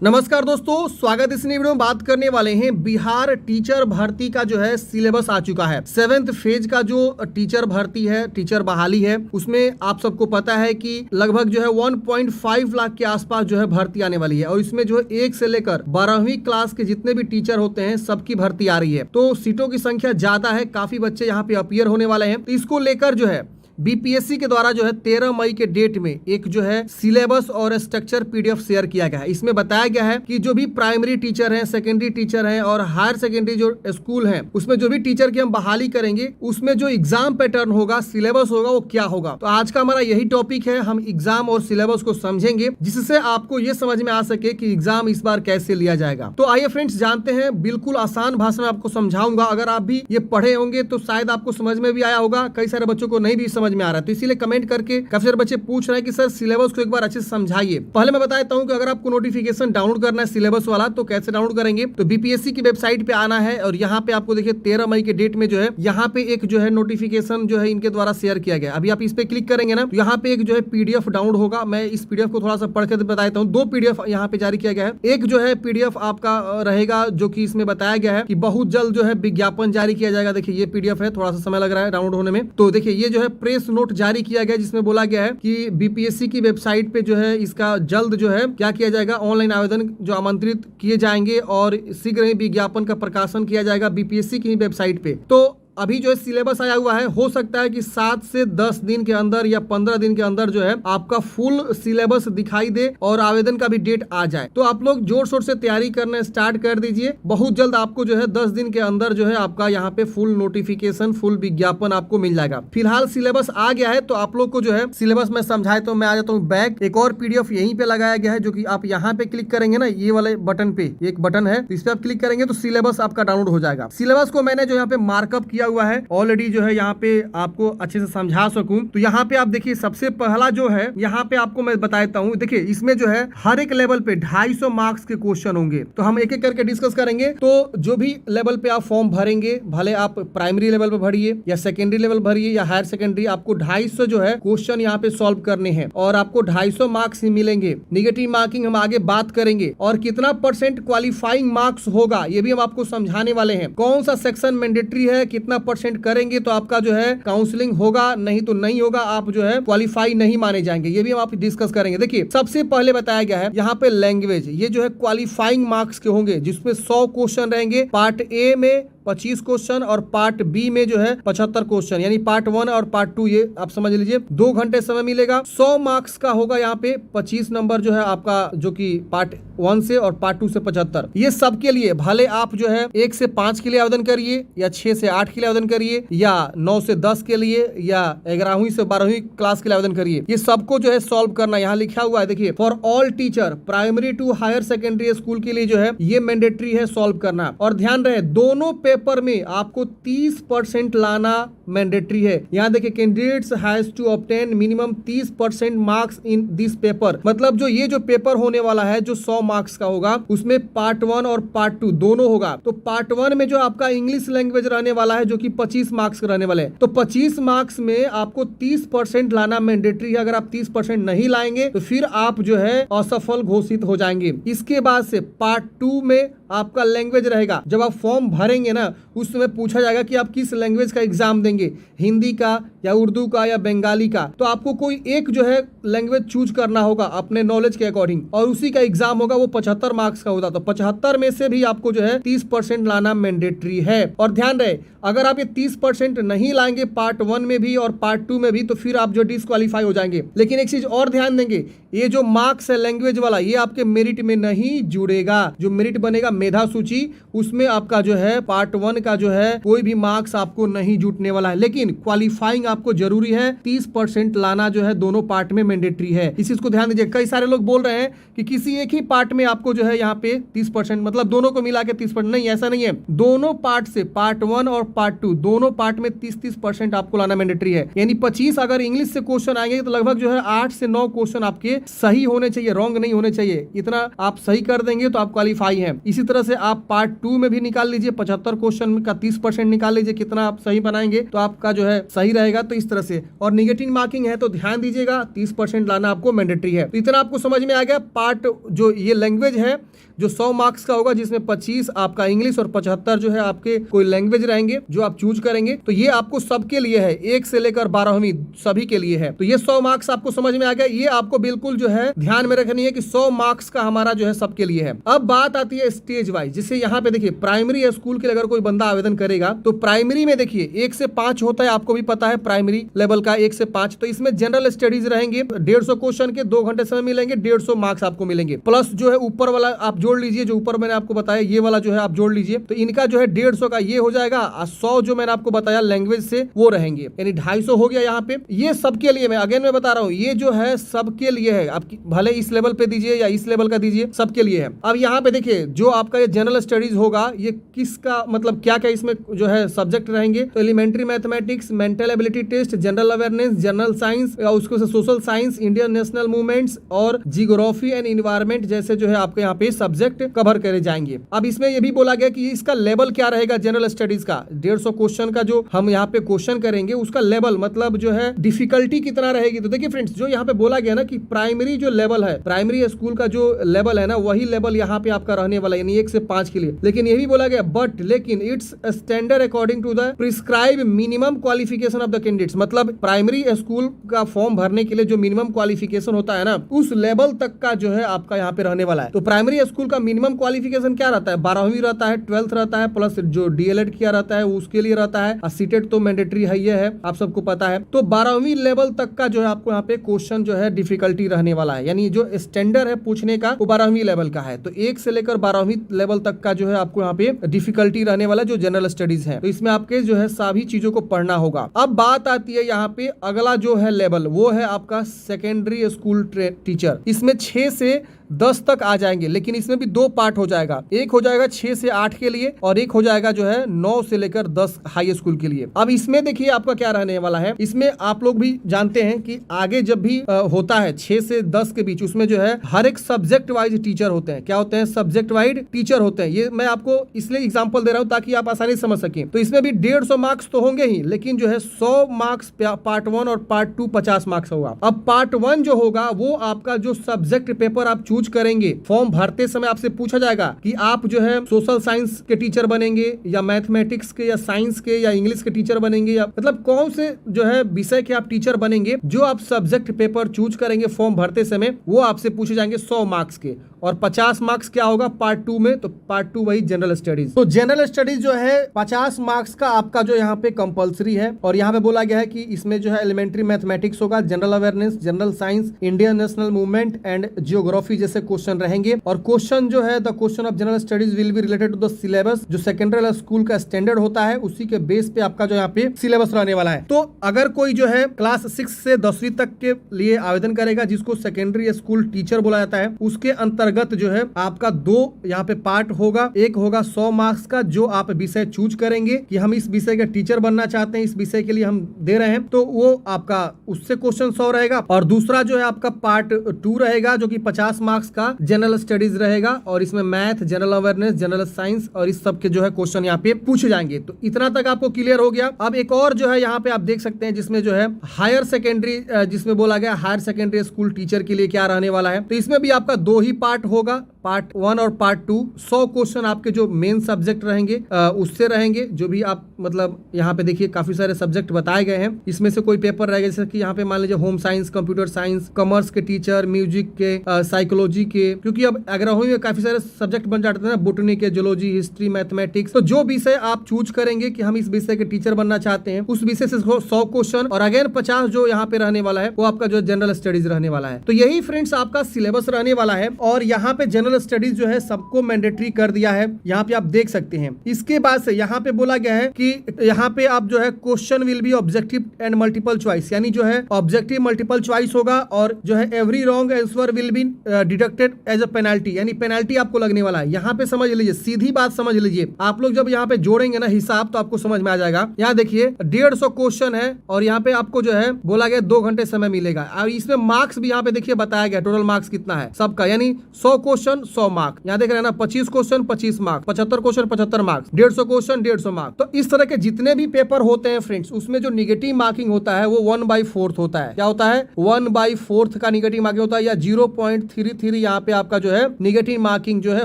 नमस्कार दोस्तों, स्वागत है। इस नई वीडियो में बात करने वाले हैं बिहार टीचर भर्ती का जो है सिलेबस आ चुका है। 7th फेज का जो टीचर भर्ती है, टीचर बहाली है, उसमें आप सबको पता है कि लगभग जो है 1.5 लाख के आसपास जो है भर्ती आने वाली है। और इसमें जो है 1 से लेकर 12वीं क्लास के जितने भी टीचर होते हैं सबकी भर्ती आ रही है। तो सीटों की संख्या ज्यादा है, काफी बच्चे यहाँ पे अपीयर होने वाले हैं। तो इसको लेकर जो है बीपीएससी के द्वारा जो है 13 मई के डेट में एक जो है सिलेबस और स्ट्रक्चर पीडीएफ शेयर किया गया है। इसमें बताया गया है कि जो भी प्राइमरी टीचर हैं, सेकेंडरी टीचर हैं और हायर सेकेंडरी जो स्कूल हैं, उसमें जो भी टीचर की हम बहाली करेंगे उसमें जो एग्जाम पैटर्न होगा, सिलेबस होगा, वो क्या होगा। तो आज का हमारा यही टॉपिक है। हम एग्जाम और सिलेबस को समझेंगे जिससे आपको ये समझ में आ सके कि एग्जाम इस बार कैसे लिया जाएगा। तो आइए फ्रेंड्स जानते हैं, बिल्कुल आसान भाषा में आपको समझाऊंगा। अगर आप भी ये पढ़े होंगे तो शायद आपको समझ में भी आया होगा, कई सारे बच्चों को नहीं भी समझ में आ रहा है। तो इसीलिए कमेंट करके काफी सारे बच्चे पूछ रहे हैं कि सर सिलेबस को एक बार अच्छे से समझाइए। पहले मैं बता देता हूं कि अगर आपको नोटिफिकेशन डाउनलोड करना है सिलेबस वाला तो कैसे डाउनलोड करेंगे। तो बीपीएससी की वेबसाइट पे आना है और यहाँ पे आपको देखिए 13 मई के डेट में जो है यहाँ पे एक जो है नोटिफिकेशन जो है इनके द्वारा शेयर किया गया। अभी आप इस पे क्लिक करेंगे ना तो यहाँ पे एक जो है पीडीएफ डाउनलोड होगा। मैं इस पीडीएफ को थोड़ा सा पढ़ के बता देता हूँ। 2 पीडीएफ यहाँ पे जारी किया गया है। एक जो है पीडीएफ आपका रहेगा जो कि इसमें बताया गया है कि बहुत जल्द जो है विज्ञापन जारी किया जाएगा। देखिए ये पीडीएफ है, थोड़ा सा समय लग रहा है डाउनलोड होने में। तो देखिए ये जो है प्रेस नोट जारी किया गया जिसमें बोला गया है कि बीपीएससी की वेबसाइट पे जो है इसका जल्द जो है क्या किया जाएगा, ऑनलाइन आवेदन जो आमंत्रित किए जाएंगे और शीघ्र ही विज्ञापन का प्रकाशन किया जाएगा बीपीएससी की वेबसाइट पे। तो अभी जो है सिलेबस आया हुआ है, हो सकता है कि 7 से 10 दिन के अंदर या 15 दिन के अंदर जो है आपका फुल सिलेबस दिखाई दे और आवेदन का भी डेट आ जाए। तो आप लोग जोर शोर से तैयारी करना स्टार्ट कर दीजिए। बहुत जल्द आपको जो है 10 दिन के अंदर जो है आपका यहाँ पे फुल नोटिफिकेशन, फुल विज्ञापन आपको मिल जाएगा। फिलहाल सिलेबस आ गया है तो आप लोग को जो है सिलेबस में समझाए तो मैं आ जाता हूँ बैक। एक और पीडीएफ यहीं पे लगाया गया है जो कि आप यहाँ पे क्लिक करेंगे ना, ये वाले बटन पे एक बटन है, इस पे आप क्लिक करेंगे तो सिलेबस आपका डाउनलोड हो जाएगा। सिलेबस को मैंने जो यहाँ पे मार्कअप किया हुआ है ऑलरेडी जो है यहाँ पे आपको अच्छे से समझा सकूं। तो यहाँ पे आप देखिए सबसे पहला जो है यहाँ पे आपको मैं बता देता हूँ। देखिए इसमें जो है हर एक लेवल पे 250 मार्क्स के क्वेश्चन होंगे। तो हम एक एक करके डिस्कस करेंगे। तो जो भी लेवल पे आप फॉर्म भरेंगे, भले आप प्राइमरी लेवल पे भरिए या सेकेंडरी लेवल भरिए या हायर सेकेंडरी, आपको 250 जो है क्वेश्चन यहाँ पे सॉल्व करने हैं और आपको 250 मार्क्स ही मिलेंगे। निगेटिव मार्किंग हम आगे बात करेंगे और कितना % क्वालिफाइंग मार्क्स होगा ये भी हम आपको समझाने वाले हैं। कौन सा सेक्शन मैंडेटरी है, कितना % करेंगे तो आपका जो है काउंसलिंग होगा, नहीं तो नहीं होगा, आप जो है क्वालिफाई नहीं माने जाएंगे। ये भी हम आप डिस्कस करेंगे। देखिए सबसे पहले बताया गया है यहाँ पे लैंग्वेज, ये जो है क्वालिफाइंग मार्क्स के होंगे जिसमें 100 क्वेश्चन रहेंगे। पार्ट ए में 25 क्वेश्चन और पार्ट बी में जो है 75 क्वेश्चन, यानी पार्ट 1 और पार्ट 2 ये आप समझ लीजिए 2 घंटे समय मिलेगा। 100 मार्क्स का होगा यहाँ पे 25 नंबर जो है आपका, जो कि पार्ट 1 से और पार्ट 2 से 75। ये सबके लिए, भले आप जो है 1 से 5 के लिए आवेदन करिए या 6 से 8 के लिए आवेदन करिए या 9 से 10 के लिए या 11वीं से 12वीं क्लास के लिए आवेदन करिए, ये सबको जो है सॉल्व करना यहाँ लिखा हुआ है। देखिए for all teacher primary to higher secondary school के लिए जो है ये मैंडेटरी है सॉल्व करना। और ध्यान रहे दोनों पेपर में आपको 30% लाना मैंडेटरी है। यहाँ देखिए candidates has to obtain minimum 30% marks in this paper. मतलब जो ये जो पेपर होने वाला है जो 100 मार्क्स का होगा उसमें पार्ट 1 और पार्ट 2 दोनों होगा। तो पार्ट 1 में जो आपका इंग्लिश लैंग्वेज रहने वाला है जो कि 25 मार्क्स का रहने वाले हैं, तो 25 मार्क्स में आपको 30% लाना मैंडेटरी है। अगर आप 30% नहीं लाएंगे तो फिर आप जो है असफल घोषित हो जाएंगे। इसके बाद से पार्ट 2 में आपका लैंग्वेज रहेगा। जब आप फॉर्म भरेंगे ना उस समय पूछा जाएगा कि आप किस लैंग्वेज का एग्जाम देंगे, हिंदी का या उर्दू का या बंगाली का। तो आपको कोई एक जो है लैंग्वेज चूज करना होगा अपने नॉलेज के अकॉर्डिंग और उसी का एग्जाम होगा। वो 75 मार्क्स का होता, तो 75 में से भी आपको जो है 30% लाना मैंडेटरी है। और ध्यान रहे अगर आप ये 30% नहीं लाएंगे पार्ट 1 में भी और पार्ट 2 में भी तो फिर आप जो डिस्क्वालीफाई हो जाएंगे। लेकिन एक चीज और ध्यान देंगे, ये जो मार्क्स है लैंग्वेज वाला ये आपके मेरिट में नहीं जुड़ेगा। जो मेरिट बनेगा मेधा सूची उसमें आपका जो है पार्ट 1 का जो है कोई भी मार्क्स आपको नहीं जुटने वाला है। लेकिन क्वालिफाइंग आपको जरूरी है, 30% लाना जो है दोनों पार्ट में मैंडेटरी है। इस चीज को ध्यान दीजिए। कई सारे लोग बोल रहे हैं कि किसी एक ही पार्ट में आपको जो है यहाँ पे 30% मतलब दोनों को मिला के 30%, नहीं ऐसा नहीं है। दोनों पार्ट से पार्ट 1 और पार्ट 2 दोनों पार्ट में 30% आपको लाना मैंडेटरी है। यानी 25 अगर इंग्लिश से क्वेश्चन आएंगे तो लगभग जो है 8 से 9 क्वेश्चन आपके सही होने चाहिए, रॉन्ग नहीं होने चाहिए। इतना आप सही कर देंगे तो आप क्वालिफाई हैं। इसी तरह से आप पार्ट 2 में भी निकाल लीजिए, 75 क्वेश्चन का 30% निकाल लीजिए, कितना आप सही बनाएंगे तो आपका जो है सही रहेगा। तो इस तरह से, और निगेटिव मार्किंग है तो ध्यान दीजिएगा 30% लाना आपको मैंडेटरी है। तो इतना आपको समझ में आ गया। पार्ट जो ये लैंग्वेज है जो 100 मार्क्स का होगा, जिसमें 25 आपका इंग्लिश और 75 जो है आपके कोई लैंग्वेज रहेंगे जो आप चूज करेंगे। तो ये आपको सबके लिए है, 1 से लेकर 12वीं सभी के लिए है। तो ये 100 मार्क्स आपको समझ में आ गया। ये आपको बिल्कुल जो है ध्यान में रखनी है कि 100 मार्क्स का हमारा जो है सबके लिए है। अब बात आती है स्टेज वाइज, जिसे यहाँ पे देखिए प्राइमरी स्कूल के लिए अगर कोई बंदा आवेदन करेगा तो प्राइमरी में देखिए 1 से 5 होता है, आपको भी पता है प्राइमरी लेवल का 1 से 5। तो इसमें जनरल स्टडीज रहेंगे, 150 क्वेश्चन के 2 घंटे समय मिलेंगे, 150 मार्क्स आपको मिलेंगे। प्लस जो है ऊपर वाला आप जोड़ लीजिए, जो ऊपर मैंने आपको बताया ये वाला जो है आप जोड़ लीजिए, तो इनका जो है 150 का ये हो जाएगा। 100 जो मैंने आपको बताया लैंग्वेज से वो रहेंगे, यानी 250 हो गया यहाँ पे। ये सबके लिए, मैं अगेन मैं बता रहा हूँ, ये जो है सबके लिए है। आप भले इस लेवल पे दीजिए या इस लेवल का दीजिए, सबके लिए है। अब यहाँ पे देखिए जो आपका ये जनरल स्टडीज होगा, ये किसका मतलब क्या क्या इसमें जो है सब्जेक्ट रहेंगे। तो elementary mathematics, mental ability test, general awareness, general science, उसको से social science, Indian national movements और जियोग्राफी एंड इन्वायरमेंट जैसे जो है आपके यहाँ पे सब्जेक्ट कवर करे जाएंगे। अब इसमें ये भी बोला गया कि इसका लेवल क्या रहेगा जनरल स्टडीज का। 150 क्वेश्चन का जो हम यहाँ पे क्वेश्चन करेंगे उसका लेवल मतलब जो है डिफिकल्टी कितना रहेगी। तो देखिए फ्रेंड्स, जो यहाँ पे बोला गया ना कि प्राइमरी जो लेवल है, प्राइमरी स्कूल का जो लेवल है ना, वही लेवल यहाँ पे आपका रहने वाला है, यानी 1 से 5 के लिए। लेकिन ये भी बोला गया लेकिन it's standard according to the prescribe minimum qualification of the candidates. मतलब प्राइमरी स्कूल का फॉर्म भरने के लिए जो मिनिमम क्वालिफिकेशन होता है ना, उस लेवल तक का जो है आपका यहाँ पे रहने वाला है। तो प्राइमरी स्कूल का मिनिमम क्वालिफिकेशन क्या रहता है, 12वीं रहता है, 12th रहता है, प्लस जो डीएलएड किया रहता है उसके लिए रहता है, और सीटेट तो मैंडेटरी है, ये है आप सबको पता है। तो 12वीं लेवल तक का जो है आपको यहाँ पे क्वेश्चन जो है डिफिकल्टी रहने वाला है, यानी जो स्टैंडर्ड है पूछने का वो 12वीं लेवल का है। तो 1 से लेकर 12वीं लेवल तक का जो है आपको यहाँ पे डिफिकल्टी रहने वाला जो जनरल स्टडीज है। तो इसमें आपके जो है सभी चीजों को पढ़ना होगा। अब बात आती है यहाँ पे अगला जो है लेवल, वो है आपका सेकेंडरी स्कूल टीचर। इसमें 6 से 10 तक आ जाएंगे, लेकिन इसमें भी 2 पार्ट हो जाएगा। एक हो जाएगा 6 से 8 के लिए और एक हो जाएगा जो है 9 से लेकर 10 हाई स्कूल के लिए। अब इसमें देखिए आपका क्या रहने वाला है। इसमें आप लोग भी जानते हैं कि आगे जब भी होता है 6 से 10 के बीच, उसमें जो है हर एक सब्जेक्ट वाइज टीचर होते हैं। क्या होते हैं, सब्जेक्ट वाइज टीचर होते हैं। ये मैं आपको इसलिए एग्जाम्पल दे रहा हूँ ताकि आप आसानी से समझ सकें। तो इसमें भी 150 मार्क्स तो होंगे ही, लेकिन जो है 100 मार्क्स पार्ट 1 और पार्ट 2 50 मार्क्स होगा। अब पार्ट 1 जो होगा वो आपका जो सब्जेक्ट पेपर आप चूज करेंगे, फॉर्म भरते समय आपसे पूछा जाएगा कि आप जो है सोशल साइंस के टीचर बनेंगे या मैथमेटिक्स के या साइंस के या इंग्लिश के टीचर बनेंगे, या मतलब कौन से जो है विषय के आप टीचर बनेंगे। जो आप सब्जेक्ट पेपर चूज करेंगे फॉर्म भरते समय, वो आपसे पूछे जाएंगे 100 मार्क्स के, और 50 मार्क्स क्या होगा पार्ट 2 में। तो पार्ट 2 वही जनरल स्टडीज। तो जनरल स्टडीज जो है 50 मार्क्स का आपका जो यहाँ पे कंपलसरी है, और यहाँ पे बोला गया है कि इसमें जो है एलिमेंट्री मैथमेटिक्स होगा, general awareness, general science, Indian national movement and geography जैसे क्वेश्चन रहेंगे। और क्वेश्चन जो है the question of general studies will be related to the syllabus, जो सेकेंडरी स्कूल का स्टैंडर्ड होता है उसी के बेस पे आपका जो यहाँ पे सिलेबस रहने वाला है। तो अगर कोई जो है क्लास 6 से 10वीं तक के लिए आवेदन करेगा, जिसको सेकेंडरी स्कूल टीचर बोला जाता है, उसके अंतर्गत जो है आपका 2 यहाँ पे पार्ट होगा। एक होगा 100 मार्क्स का, जो आप विषय चूज करेंगे कि हम इस विषय के टीचर बनना चाहते हैं, इस विषय के लिए हम दे रहे हैं, तो वो आपका उससे क्वेश्चन 100 रहेगा। और दूसरा जो है आपका पार्ट 2 रहेगा, जो कि 50 मार्क्स का जनरल स्टडीज रहेगा, और इसमें math, general awareness, general science और इस सब के जो है क्वेश्चन यहाँ पे पूछे जाएंगे। तो इतना तक आपको क्लियर हो गया। अब एक और जो है यहाँ पे आप देख सकते हैं, जिसमें जो है हायर सेकेंडरी, जिसमें बोला गया हायर सेकेंडरी स्कूल टीचर के लिए क्या रहने वाला है। तो इसमें भी आपका 2 ही पार्ट होगा, पार्ट 1 और पार्ट 2। 100 क्वेश्चन आपके जो मेन सब्जेक्ट रहेंगे उससे रहेंगे, जो भी आप मतलब यहाँ पे देखिए काफी सारे सब्जेक्ट बताए गए हैं। इसमें से कोई पेपर रहेगा, जैसे कि यहाँ पे मान लीजिए home science, computer science, commerce के टीचर, म्यूजिक के, साइकोलॉजी के, क्योंकि अब 11वीं में काफी सारे सब्जेक्ट बन जाते हैं ना, बोटनी के, जूलॉजी, हिस्ट्री, मैथमेटिक्स। तो जो विषय आप चूज करेंगे कि हम इस विषय के टीचर बनना चाहते हैं, उस विषय से 100 क्वेश्चन, और अगेन 50 जो यहाँ पे रहने वाला है वो आपका जो जनरल स्टडीज रहने वाला है। तो यही फ्रेंड्स आपका सिलेबस रहने वाला है। और यहाँ पे जनरल जनरल स्टडीज जो है सबको मैंडेटरी कर दिया है, यहाँ पे आप देख सकते हैं। इसके बाद से यहाँ पे बोला गया है कि यहाँ पे आप जो है question will be objective and multiple choice, यानी जो है ऑब्जेक्टिव मल्टीपल चॉइस होगा और जो है every wrong answer will be deducted as a penalty, यानी पेनाल्टी आपको लगने वाला है। यहाँ पे समझ लीजिए, सीधी बात समझ लीजिए, आप लोग जब यहाँ पे जोड़ेंगे ना हिसाब तो आपको समझ में आ जाएगा। यहाँ देखिए 150 क्वेश्चन है और यहाँ पे आपको जो है बोला गया 2 घंटे समय मिलेगा और इसमें मार्क्स भी यहाँ पे देखिए बताया गया टोटल मार्क्स कितना है सबका, यानी 100 क्वेश्चन 100 मार्क्स। यहाँ देख रहे हैं ना 25 question 25 marks, 75 question 75 marks, 150 question 150 marks. तो इस तरह के जितने भी पेपर होते हैं फ्रेंड्स, उसमें जो निगेटिव मार्किंग होता है वो 1/4 होता है। क्या होता है? 1/4 का निगेटिव मार्किंग होता है, या 0.33 यहाँ पे आपका जो है निगेटिव मार्किंग जो है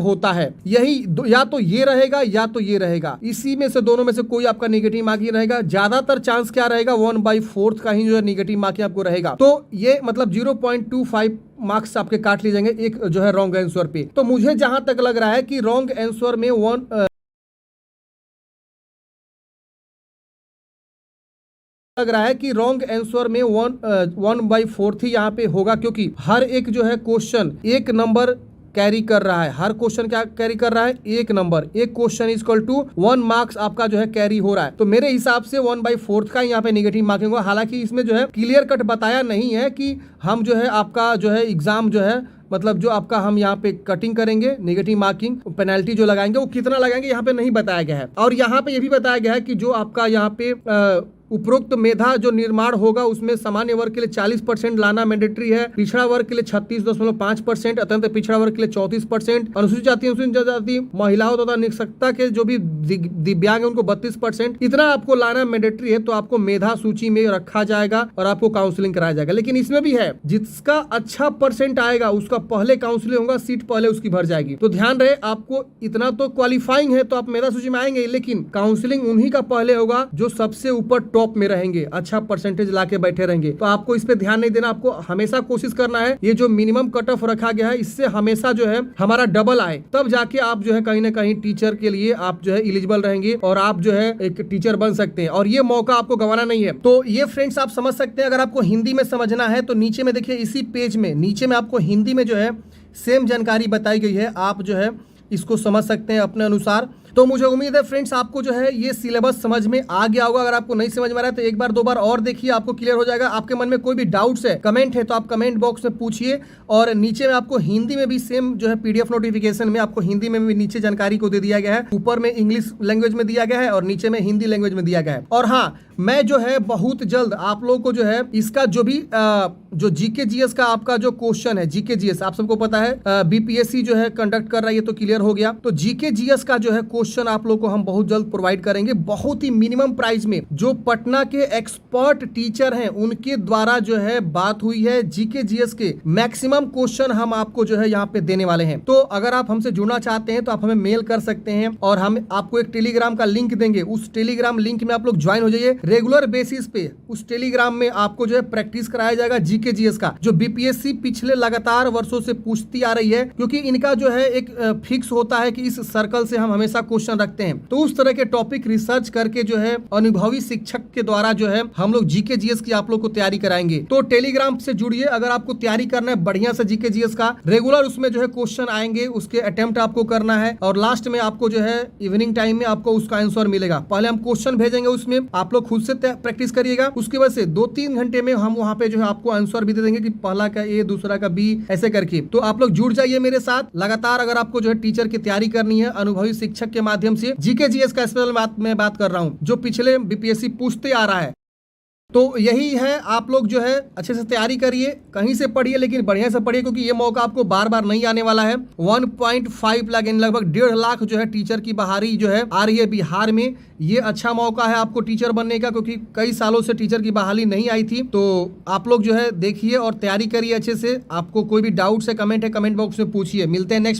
होता है। यही या तो ये रहेगा या तो ये रहेगा, इसी में से दोनों में से कोई आपका निगेटिव मार्किंग रहेगा। ज्यादातर चांस क्या रहेगा? 1/4 का ही जो है निगेटिव मार्किंग आपको रहेगा। तो ये मतलब 0.25 मार्क्स आपके काट लिए जाएंगे एक जो है रॉन्ग आंसर पे। तो मुझे जहां तक लग रहा है कि रॉन्ग आंसर में 1/4 ही यहाँ पे होगा, क्योंकि हर एक जो है क्वेश्चन 1 नंबर कैरी कर रहा है। हर क्वेश्चन क्या कैरी कर रहा है? 1 नंबर। एक question is equal to 1 marks आपका जो है कैरी हो रहा है। तो मेरे हिसाब से 1/4 का यहाँ पे नेगेटिव मार्किंग होगा। हालांकि इसमें जो है क्लियर कट बताया नहीं है कि हम जो है आपका जो है एग्जाम जो है मतलब जो आपका हम यहाँ पे कटिंग करेंगे नेगेटिव मार्किंग पेनल्टी जो लगाएंगे वो कितना लगाएंगे यहाँ पे नहीं बताया गया है। और यहाँ पे ये भी बताया गया है कि जो आपका यहाँ पे उपरोक्त मेधा जो निर्माण होगा उसमें सामान्य वर्ग के लिए 40% लाना मैंडेटरी है, पिछड़ा वर्ग के लिए 36.5%, अत्यंत पिछड़ा वर्ग के लिए 34%, अनुसूचित जाति अनुसूचित जनजाति महिलाओं तथा निःशक्ता के जो भी दिव्यांग है उनको 32%, इतना आपको लाना मैंडेटरी है। तो आपको मेधा सूची में रखा जाएगा और आपको काउंसलिंग कराया जाएगा। लेकिन इसमें भी है जिसका अच्छा परसेंट आएगा उसका पहले काउंसलिंग होगा, सीट पहले उसकी भर जाएगी। तो ध्यान रहे, आपको इतना तो क्वालिफाइंग है तो आप मेधा सूची में आएंगे, लेकिन काउंसलिंग उन्हीं का पहले होगा जो सबसे ऊपर टॉप में रहेंगे, अच्छा परसेंटेज लाके बैठे रहेंगे। तो आपको इस पे ध्यान नहीं देना, आपको हमेशा कोशिश करना है ये जो मिनिमम कट ऑफ रखा गया है इससे हमेशा जो है हमारा डबल आए, तब जाके आप जो है कहीं ना कहीं टीचर के लिए आप जो है एलिजिबल रहेंगे और आप जो है एक टीचर बन सकते हैं। और ये मौका आपको गंवाना नहीं है। तो ये फ्रेंड्स आप समझ सकते हैं। अगर आपको हिंदी में समझना है तो नीचे में देखिए, इसी पेज में नीचे में आपको हिंदी में जो है सेम जानकारी बताई गई है, आप जो है इसको समझ सकते हैं अपने अनुसार। तो मुझे उम्मीद है फ्रेंड्स आपको जो है ये सिलेबस समझ में आ गया होगा। अगर आपको नहीं समझ में आ रहा है तो एक बार 2 बार और देखिए, आपको क्लियर हो जाएगा। आपके मन में कोई भी डाउट्स है, कमेंट है तो आप कमेंट बॉक्स में पूछिए। और नीचे में आपको हिंदी में भी सेम जो है पीडीएफ नोटिफिकेशन में आपको हिंदी में भी नीचे जानकारी को दे दिया गया है। ऊपर में इंग्लिश लैंग्वेज में दिया गया है और नीचे में हिंदी लैंग्वेज में दिया गया है। और हाँ, मैं जो है बहुत जल्द आप लोगों को जो है इसका जो भी जो जीके जीएस का आपका जो क्वेश्चन है, जीके जीएस आप सबको पता है बीपीएससी जो है कंडक्ट कर रहा है, ये तो क्लियर हो गया। तो जीके जीएस का जो है क्वेश्चन आप लोग को हम बहुत जल्द प्रोवाइड करेंगे, बहुत ही मिनिमम प्राइस में। जो पटना के एक्सपर्ट टीचर हैं उनके द्वारा जो है बात हुई है, जीके जीएस के मैक्सिमम क्वेश्चन हम आपको जो है यहाँ पे देने वाले हैं। तो अगर आप हमसे जुड़ना चाहते हैं तो आप हमें मेल कर सकते हैं और हम आपको एक टेलीग्राम का लिंक देंगे। उस टेलीग्राम लिंक में आप लोग ज्वाइन हो जाइए। रेगुलर बेसिस पे उस टेलीग्राम में आपको जो है प्रैक्टिस कराया जाएगा जीके जीएस का, जो बीपीएससी पिछले लगातार वर्षों से पूछती आ रही है, क्योंकि इनका जो है एक फिक्स होता है कि इस सर्कल से हम हमेशा क्वेश्चन रखते हैं। तो उस तरह के टॉपिक रिसर्च करके जो है अनुभवी शिक्षक के द्वारा जो है हम लोग जीके जीएस की आप लोग को तैयारी कराएंगे। तो टेलीग्राम से जुड़िए। अगर आपको तैयारी करना है बढ़िया से जीके जीएस का, रेगुलर उसमें जो है क्वेश्चन आएंगे, उसके अटेम्प्ट आपको करना है और लास्ट में आपको जो है इवनिंग टाइम में आपको उसका आंसर मिलेगा। पहले हम क्वेश्चन भेजेंगे, उसमें आप लोग खुद से प्रैक्टिस करिएगा। उसके बाद से 2-3 घंटे में हम वहाँ पे जो है आपको आंसर भी दे देंगे कि पहला का ए, दूसरा का बी, ऐसे करके। तो आप लोग जुड़ जाइए मेरे साथ लगातार। अगर आपको जो है टीचर की तैयारी करनी है अनुभवी शिक्षक के माध्यम से, जीके जीएस का स्पेशल बात कर रहा हूँ जो पिछले बीपीएससी पूछते आ रहा है। तो यही है, आप लोग जो है अच्छे से तैयारी करिए, कहीं से पढ़िए लेकिन बढ़िया से पढ़िए, क्योंकि ये मौका आपको बार बार नहीं आने वाला है। 1.5 लाख यानी लगभग 1.5 लाख जो है टीचर की बहाली जो है आ रही है बिहार में। ये अच्छा मौका है आपको टीचर बनने का, क्योंकि कई सालों से टीचर की बहाली नहीं आई थी। तो आप लोग जो है देखिए और तैयारी करिए अच्छे से। आपको कोई भी डाउट्स है, कमेंट बॉक्स में पूछिए। मिलते हैं नेक्स्ट